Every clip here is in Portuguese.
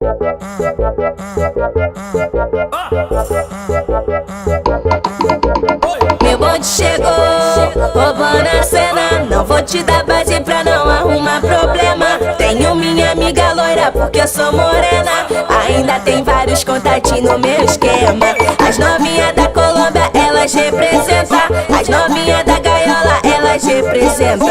Meu bonde chegou, roubando a cena. Não vou te dar base pra não arrumar problema. Tenho minha amiga loira porque eu sou morena. Ainda tem vários contatinhos no meu esquema. As novinhas da Colômbia, elas representam. As novinhas da gaiola, elas representam.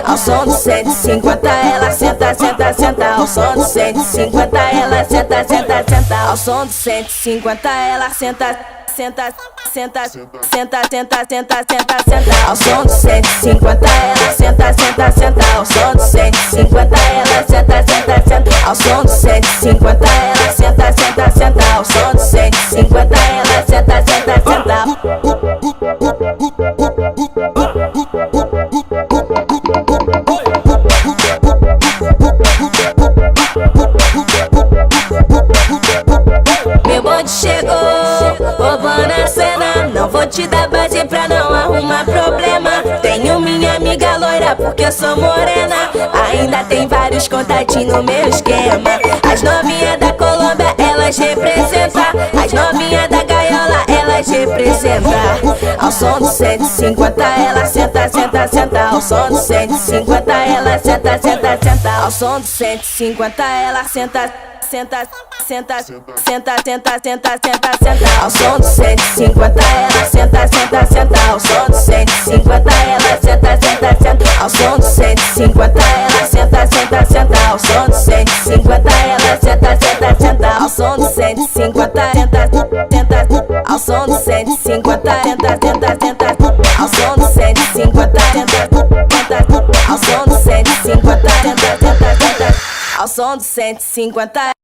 Ao som do 150 ela senta, senta, senta. Ao som do 150 ela senta, senta, senta. Ao som do 150 ela senta, senta, senta, senta, senta, senta, senta, senta. Ao som do 150 ela senta, senta, senta. Ao som do 150 ela senta, senta, senta. Ao som do 150 ela senta, senta, senta. Ao som do 150 ela senta, senta, senta. Meu bonde chegou, roubando a cena. Não vou te dar base pra não arrumar problema. Tenho minha amiga loira porque eu sou morena. Ainda tem vários contatinhos no meu esquema. As novinhas da Colômbia, elas representam. As novinhas da gaiola, elas representam. Ao som do 150 ela senta, senta, senta. Ao som do 150 ela senta, senta, senta. Ao som do 150 ela senta, senta, senta, senta, senta, senta, senta, senta. Ao som do 150 ela senta, senta, senta. Ao som do 150 ela senta, senta, senta. Ao som do 150 ela senta, senta, senta. Ao som do 150 ela senta, senta, senta. Ao som do 150 senta, senta. Ao som do 150 senta, senta, senta. Ao som do 150 senta, senta. Ao som do 150 senta, senta, senta. Ao som do 150